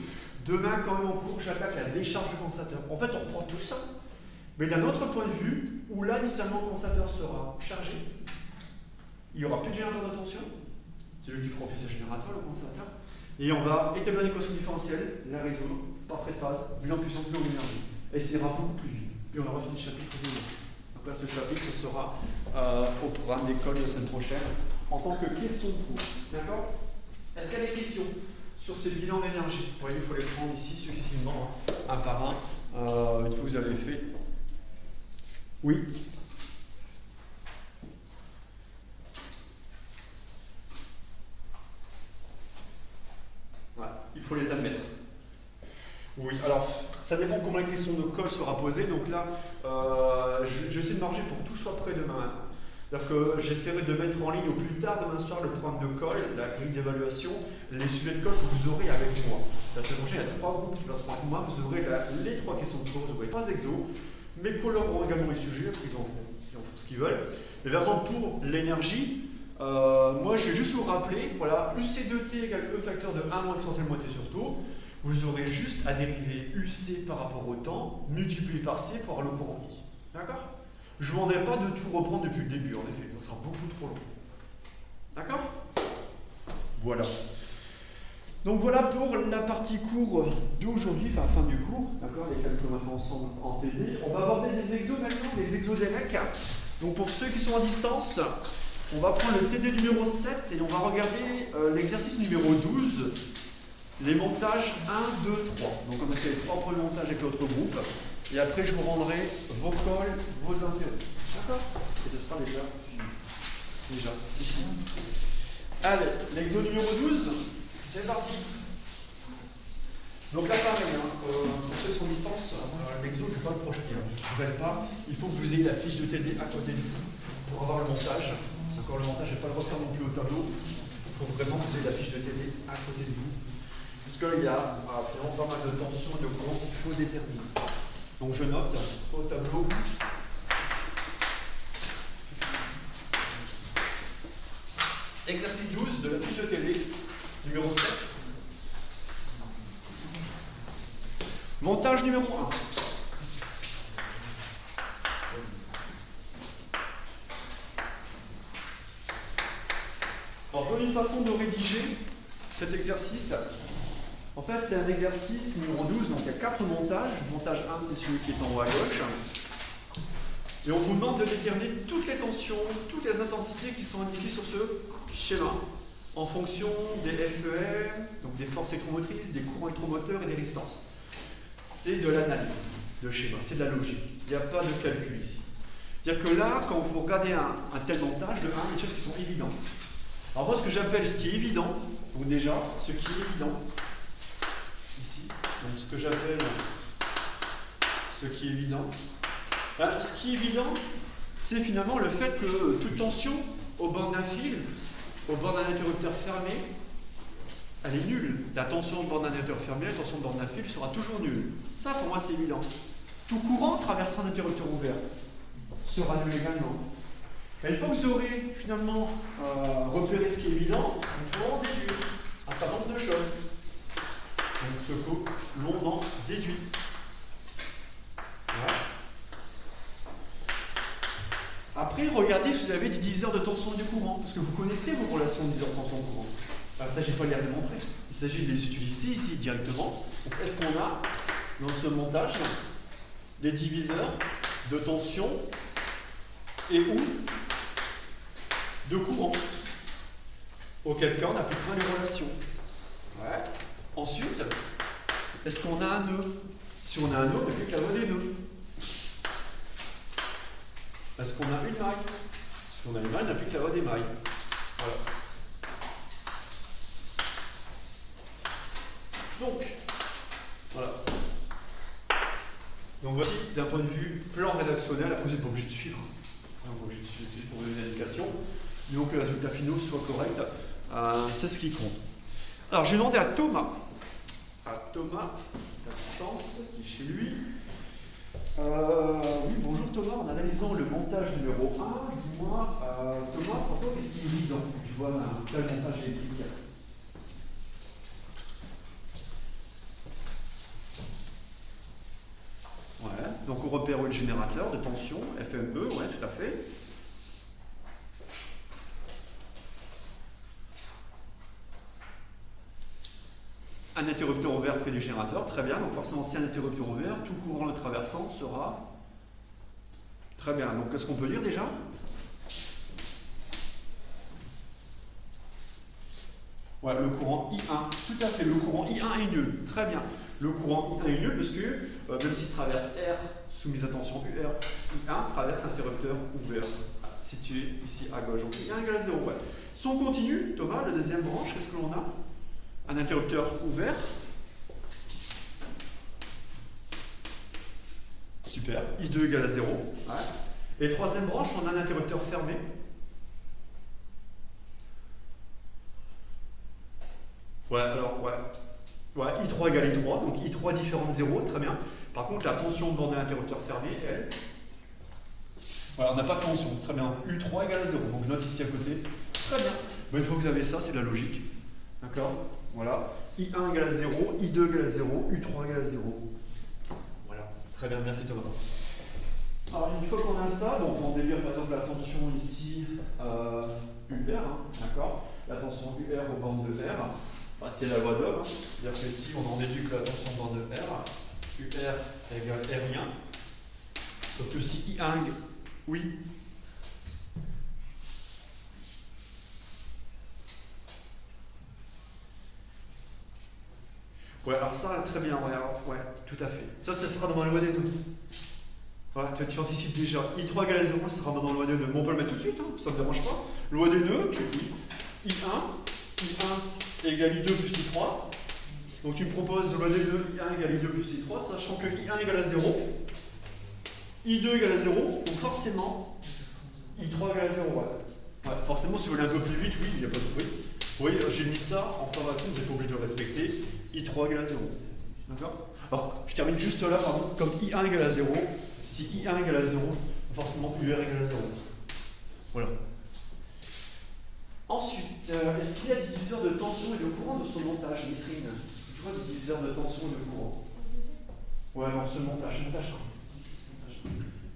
Demain, quand même en cours, j'attaque la décharge du condensateur. En fait, on reprend tout ça, mais d'un autre point de vue, où là, initialement, le condensateur sera chargé. Il n'y aura plus de générateur de tension. C'est lui qui fera office de générateur, le condensateur. Et on va établir une équation différentielle, la résoudre, portrait de phase, bilan de puissance, bilan d'énergie. Et ça ira beaucoup plus vite. Et on aura fini le chapitre demain. Donc là, ce chapitre sera au programme d'école de la semaine prochaine en tant que question de cours. D'accord? Est-ce qu'il y a des questions sur ces bilans d'énergie? Vous voyez, il faut les prendre ici successivement, un par un, une fois que vous avez fait. Oui? Voilà, il faut les admettre. Oui, alors, ça dépend comment la question de colle sera posée. Donc là, je vais essayer de m'arranger pour que tout soit prêt demain matin. C'est-à-dire que j'essaierai de mettre en ligne au plus tard demain soir le programme de colle, la grille d'évaluation, les sujets de colle que vous aurez avec moi. La semaine prochaine, il y a 3 groupes qui passeront avec moi. Vous aurez les 3 questions de pause, vous aurez 3 exos. Mes collègues auront également les sujets, ils en font ce qu'ils veulent. Mais par exemple, pour l'énergie, moi je vais juste vous rappeler, voilà, UC2T égale E facteur de 1 moins exponentielle moitié sur taux. Vous aurez juste à dériver UC par rapport au temps, multiplié par C pour avoir le courant I. D'accord? Je ne vous demanderai pas de tout reprendre depuis le début, en effet, ça sera beaucoup trop long. D'accord? Voilà. Donc voilà pour la partie cours d'aujourd'hui, enfin fin du cours, d'accord, les calculs qu'on a fait ensemble en TD. On va aborder des exos maintenant, des exos d'ELEC. Donc pour ceux qui sont à distance, on va prendre le TD numéro 7 et on va regarder l'exercice numéro 12, les montages 1, 2, 3. Donc on a fait les 3 premiers montages avec l'autre groupe. Et après, je vous rendrai vos cols, vos intérêts. D'accord? Et ce sera déjà ici. Allez, l'exo numéro 12, c'est parti. Donc là, pareil, pour ceux qui sont en distance, l'exo, je ne vais pas le projeter. Je ne vais pas. Il faut que vous ayez la fiche de TD à côté de vous pour avoir le montage. Encore le montage, je ne vais pas le refaire non plus au tableau. Il faut vraiment que vous ayez la fiche de TD à côté de vous. Parce qu'il y a finalement pas mal de tensions et de courants qu'il faut déterminer. Donc je note au tableau. Exercice 12 de la fiche de télé, numéro 7. Montage numéro 1. Alors, jolie façon de rédiger cet exercice. En fait, c'est un exercice numéro 12, donc il y a 4 montages. Montage 1, c'est celui qui est en haut à gauche. Et on vous demande de déterminer toutes les tensions, toutes les intensités qui sont indiquées sur ce schéma, en fonction des FEM, donc des forces électromotrices, des courants électromoteurs et des résistances. C'est de l'analyse, de schéma, c'est de la logique. Il n'y a pas de calcul ici. C'est-à-dire que là, quand vous regardez un tel montage, de 1, il y a des choses qui sont évidentes. Alors moi, ce que j'appelle ce qui est évident, ou déjà, ce qui est évident, ici, donc ce que j'appelle ce qui est évident. Ben, ce qui est évident, c'est finalement le fait que toute tension au bord d'un fil, au bord d'un interrupteur fermé, elle est nulle. La tension au bord d'un interrupteur fermé, la tension au bord d'un fil sera toujours nulle. Ça, pour moi, c'est évident. Tout courant traversant un interrupteur ouvert sera nul également. Et une fois que vous aurez finalement repéré ce qui est évident, vous pourrez en déduire un certain nombre de choses. Donc ce que l'on en déduit. Voilà. Après, regardez si vous avez des diviseurs de tension et de courant, parce que vous connaissez vos relations de diviseurs de tension et de courant. Alors, ça, je n'ai pas les démontrer. Il s'agit de les utiliser ici directement. Donc, est-ce qu'on a, dans ce montage, des diviseurs de tension et ou de courant? Auquel cas, on appliquera les relations. Ouais. Ensuite, est-ce qu'on a un nœud? Si on a un nœud, on applique la loi des nœuds. Est-ce qu'on a une maille? Si on a une maille, on applique la loi des mailles. Voilà. Donc, voilà. Donc voici, d'un point de vue plan rédactionnel, après vous n'êtes pas obligé de suivre. C'est juste pour vous donner une indication. Il faut que les résultats finaux soient corrects. C'est ce qui compte. Alors, j'ai demandé à Thomas, à distance, qui est chez lui. Oui, bonjour Thomas, en analysant le montage numéro 1, dis-moi, Thomas, pour toi, qu'est-ce qui est évident quand tu vois un tel montage électrique? Ouais, donc on repère le générateur de tension, FME, ouais, tout à fait. Un interrupteur ouvert près du générateur, très bien, donc forcément si un interrupteur ouvert, tout courant le traversant sera très bien. Donc qu'est-ce qu'on peut dire déjà? Ouais, le courant I1, tout à fait, le courant I1 est nul, très bien. Le courant I1 est nul parce que même s'il traverse R soumise à tension UR, I1 traverse interrupteur ouvert, situé ici à gauche. Donc I1 égale à 0. Ouais. Si on continue, Thomas, la deuxième branche, qu'est-ce que l'on a? Un interrupteur ouvert. Super. I2 égale à 0. Ouais. Et troisième branche, on a un interrupteur fermé. Ouais, alors, ouais. Ouais, I3 égale I3, donc I3 différent de 0, très bien. Par contre, la tension de bande d'un interrupteur fermé, elle. Voilà, on n'a pas de tension, très bien. U3 égale à 0, donc je note ici à côté. Très bien. Bon, une fois que vous avez ça, c'est de la logique. D'accord? Voilà. I1 égale à 0, I2 égale à 0, U3 égale à 0. Voilà. Très bien, merci Thomas. Alors, une fois qu'on a ça, donc on déduire par exemple la tension ici UR, hein, d'accord? La tension UR aux bornes de R. Bah, c'est la loi d'Ohm, hein. C'est-à-dire que ici, on en déduit que la tension bande de R, UR égale R1. Sauf que si I1, oui. Ouais, alors ça, très bien, ouais, tout à fait. Ça sera dans la loi des deux. Voilà, tu anticipes déjà. I3 égale à 0, ça sera dans la loi des nœuds. Bon, on peut le mettre tout de suite, hein, ça ne me dérange pas. Loi des nœuds, tu dis I1 égale I2 plus I3. Donc tu me proposes loi des nœuds I1 égale I2 plus I3, sachant que I1 égale à 0, I2 égale à 0, donc forcément I3 égale à 0. Ouais, forcément, si vous voulez un peu plus vite, oui, il n'y a pas de bruit. Vous voyez, j'ai mis ça en formation, vous n'êtes pas obligé de le respecter. I3 égale à 0. D'accord? Alors, je termine juste là, pardon, comme I1 égale à 0, si I1 égale à 0, forcément UR égale à 0. Voilà. Ensuite, est-ce qu'il y a des diviseurs de tension et de courant dans son montage, Nisrine? Tu vois des diviseurs de tension et de courant? Ouais, dans ce montage.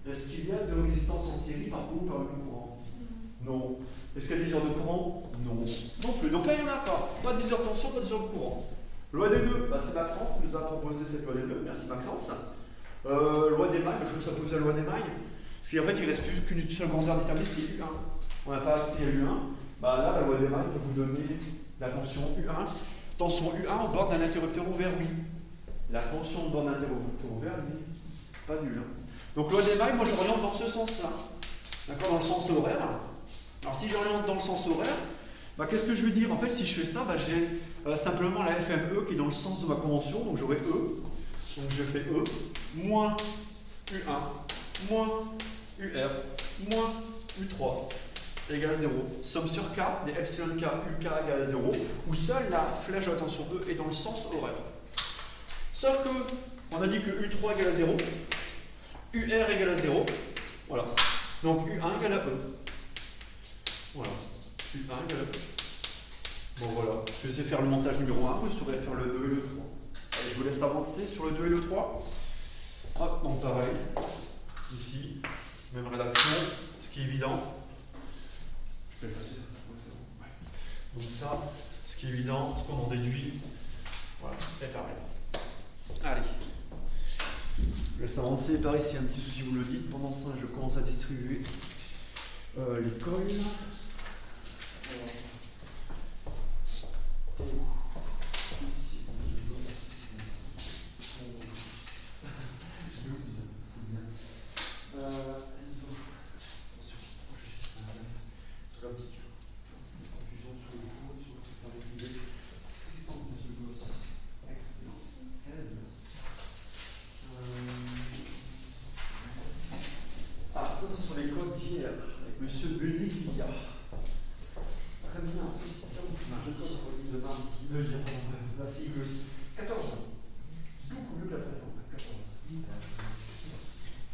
Est-ce qu'il y a de résistance en série par ou par le même courant? Non. Est-ce qu'il y a des diviseurs de courant? Non. Non plus. Donc là, il n'y en a pas. Pas de diviseur de tension, pas de diviseur de courant. Loi des nœuds, bah, c'est Maxence qui nous a proposé cette loi des nœuds. Merci Maxence. Loi des mailles, je vous suppose la loi des mailles. Parce qu'en fait, il ne reste plus qu'une seule grandeur déterminée, c'est U1. On n'a pas assez à U1. Bah, là, la loi des mailles peut vous donner la tension U1. Tension U1 au bord d'un interrupteur ouvert, oui. La tension au bord d'un interrupteur ouvert, oui. Pas nul. Hein. Donc, loi des mailles, moi, j'oriente dans ce sens-là. D'accord, dans le sens horaire. Alors, si j'oriente dans le sens horaire, bah, qu'est-ce que je veux dire? En fait, si je fais ça, bah, j'ai simplement la FME qui est dans le sens de ma convention. Donc, j'aurai E. Donc, je fais E moins U1 moins UR moins U3 égale 0. Somme sur K des epsilon K, UK égale à 0, où seule la flèche de la tension E est dans le sens horaire. Sauf que, on a dit que U3 égale à 0, UR égale à 0, voilà. Donc U1 égale à E. Voilà. U1 égale à E. Bon voilà, je vais essayer de faire le montage numéro 1, vous saurez faire le 2 et le 3. Allez, je vous laisse avancer sur le 2 et le 3. Hop, donc pareil, ici, même rédaction, ce qui est évident. Je peux effacer, c'est bon. Ouais. Donc ça, ce qui est évident, ce qu'on en déduit, voilà, c'est pareil. Allez, je laisse avancer, pareil, s'il y a un petit souci, vous me le dites. Pendant ça, je commence à distribuer les coils. Ici, sur la petite confusion sur le cours, sur le Tristan Monsieur Gosse, excellent, 16. Ah, ça, ce sont les codes d'hier, avec Monsieur Benny Guilla. Très bien, de mardi, la sigle aussi. 14. Beaucoup mieux que la précédente, 14.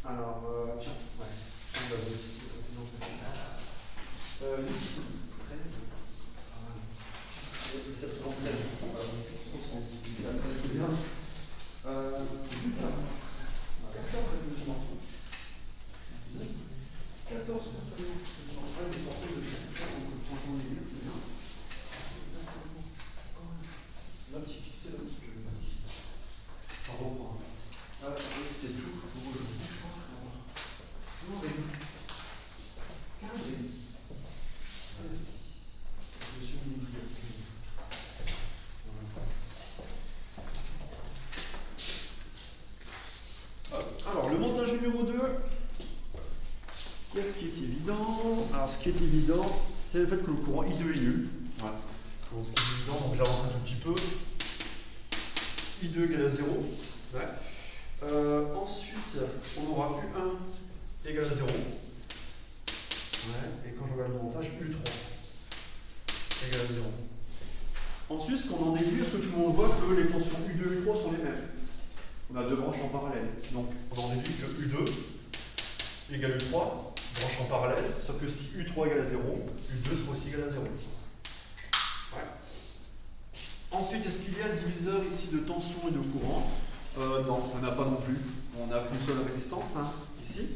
Alors, tiens, ouais, on va voir ici, sinon je vais faire. 13. C'est absolument 13. C'est bien. 14, effectivement. 14, la petite, c'est là que je vais dire. Pardon. C'est tout pour aujourd'hui, je crois. Non, mais 15 et Monsieur Miguel. Alors, le montage numéro 2. Qu'est-ce qui est évident? Alors, ce qui est évident, c'est le fait que le courant I2 est nul. Voilà. Donc, ce qui est évident, donc j'avance un tout petit peu. I2 égale à 0. Ouais. Ensuite, on aura U1 égale à 0. Ensuite, ce qu'on en déduit, est-ce que tout le monde voit que les tensions U2 et U3 sont les mêmes? On a deux branches en parallèle. Donc, on en déduit que U2 égale U3, branche en parallèle, sauf que si U3 égale à 0, U2 sera aussi égal à 0. Ouais. Ensuite, est-ce qu'il y a un diviseur ici de tension et de courant? Non, on n'a pas non plus. On n'a qu'une seule résistance, hein, ici.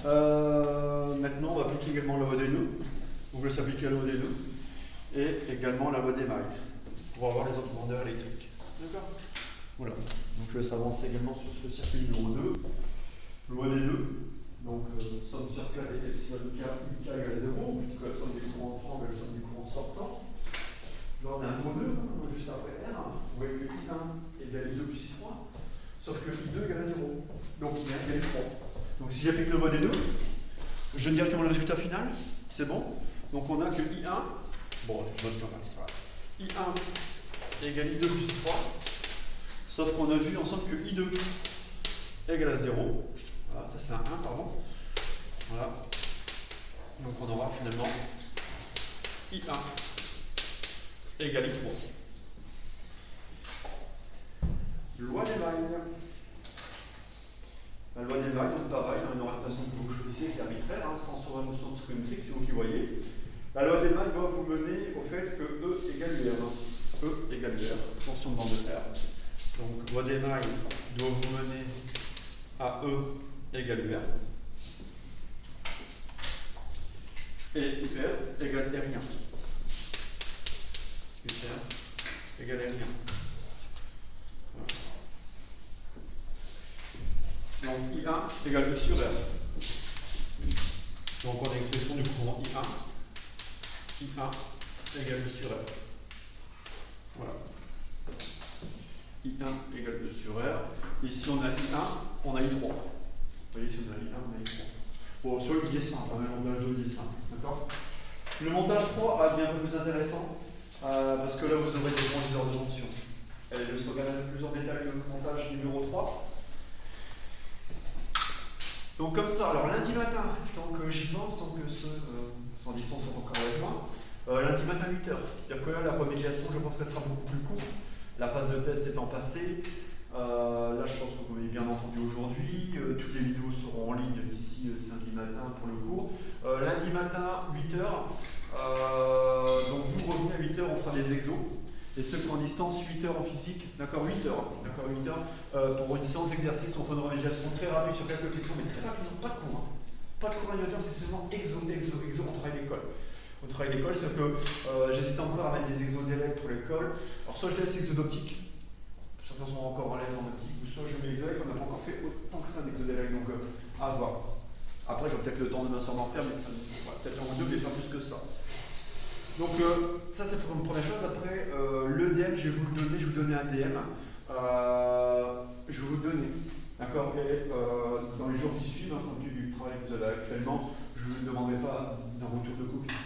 Maintenant, on va appliquer également la loi des nœuds. On veut s'appliquer à la loi des nœuds. Et également la loi des mailles, pour avoir les autres vendeurs électriques. D'accord? Voilà. Donc je laisse avancer également sur ce circuit numéro 2. Loi des nœuds. Donc somme sur 4 et epsilon K, UK égale 0, puisque la somme des courants entrants égale la somme des courants sortants. Genre on a un mot 2, juste après R. Vous voyez que I1 égale I2 plus I3, sauf que I2 égale à 0. Donc I1 égale 3. Donc si j'applique le loi des nœuds, je donne directement le résultat final. C'est bon? Donc on a que I1, bon, je note quand même, c'est pas grave. I1 égale I2 plus I3, sauf qu'on a vu ensemble que I2 égale à 0. Voilà, ça c'est un 1, pardon. Voilà. Donc on aura finalement I1 égale I3. Loi des mailles. La loi des mailles, donc pareil, une orientation que vous choisissez qui est arbitraire, hein, sans surmotion trigonométrique, c'est vous qui voyez. La loi des mailles doit vous mener au fait que E égale R. E égale R, tension de bande de R. Donc loi des mailles doit vous mener à E égale R. Et UR égale R1. UR égale R1. Voilà. Donc I1 égale E sur R. Donc on a l'expression du courant I1. I1 égale E sur R. Voilà. I1 égale E sur R. Ici on a I1, on a I3. Vous voyez, si on a I1, on a I3. Bon, sur le qui est simple, le montage 2 qui est simple. D'accord? Le montage 3 est bien un peu plus intéressant parce que là vous aurez des grands viseurs de tension. Je vais regarder plus en détail le montage numéro 3. Donc comme ça, alors lundi matin, tant que j'y pense, tant que ceux sans distance sont encore avec moi, lundi matin 8h. C'est-à-dire que là, la remédiation, je pense qu'elle sera beaucoup plus courte. La phase de test étant passée, là je pense que vous m'avez bien entendu aujourd'hui. Toutes les vidéos seront en ligne d'ici samedi matin pour le cours. Lundi matin 8h, donc vous revenez à 8h, on fera des exos. Et ceux qui sont en distance, 8h en physique, d'accord, 8h, d'accord, 8h, pour une séance d'exercice, on fera une remédiation très rapide sur quelques questions, mais très rapidement, pas de cours. Hein. Pas de cours animateur, c'est seulement exo, on travaille l'école. On travaille l'école, c'est que j'hésite encore à mettre des exos directs pour l'école. Alors soit je laisse exo d'optique, certains sont encore à l'aise en optique, ou soit je mets exo on n'a pas encore fait autant que ça d'exo direct, donc à voir. Après, j'aurai peut-être le temps demain soir d'en faire, mais ça peut-être en deux, mais pas plus que ça. Donc ça c'est pour une première chose. Après l'EDM, je vais vous le donner, je vais vous donner un DM. Je vais vous le donner. D'accord. Et dans les jours qui suivent, compte tenu du travail que vous avez actuellement, je ne vous demanderai pas d'un retour de copie.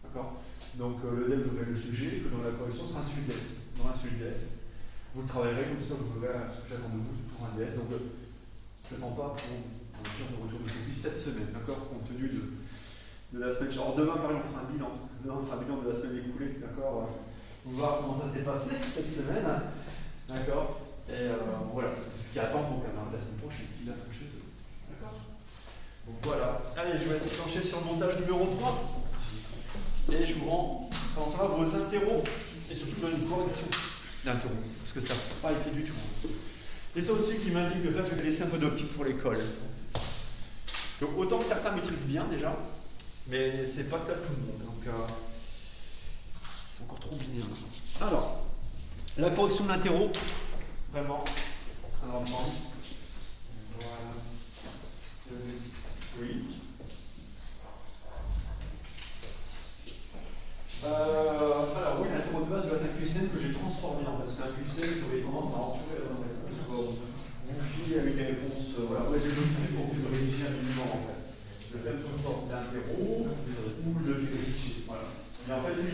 D'accord. Donc l'EDM, je vous donne le sujet, que dans la correction sera un sujet DS. Dans un sujet DS. Vous le travaillerez comme ça, vous verrez ce que j'attends de vous pour un DS. Donc je n'attends pas pour un retour de copie cette semaine, d'accord, compte tenu de la semaine. Alors demain, pareil, on fera un bilan. Demain, on fera un bilan de la semaine écoulée, d'accord. On va voir comment ça s'est passé cette semaine, d'accord. Et voilà, c'est ce qui attend pour la semaine prochaine, qui là sont chez eux, d'accord. Donc voilà. Allez, je vais essayer de plancher sur le montage numéro 3. Et je vous rends, comment ça va, vos interros. Et surtout, je donne une correction d'interros, parce que ça n'a pas été du tout. Et ça aussi qui m'indique le fait que j'ai laissé un peu d'optique pour l'école. Donc autant que certains maîtrisent bien déjà, mais c'est pas le cas de tout le monde. Donc c'est encore trop binaire. Alors, la correction de l'interro, vraiment, un enfant. Voilà. Oui. Alors oui, l'interro de base doit être un QCM que j'ai transformé en fait, parce qu'un QCM, j'aurais tendance à entrer vous filer avec des réponses. Voilà, moi j'ai modifié pour que vous rédigiez un minimum en fait. Je fais sous forme d'interro ou de rédiger. Voilà. Mais en fait, lui,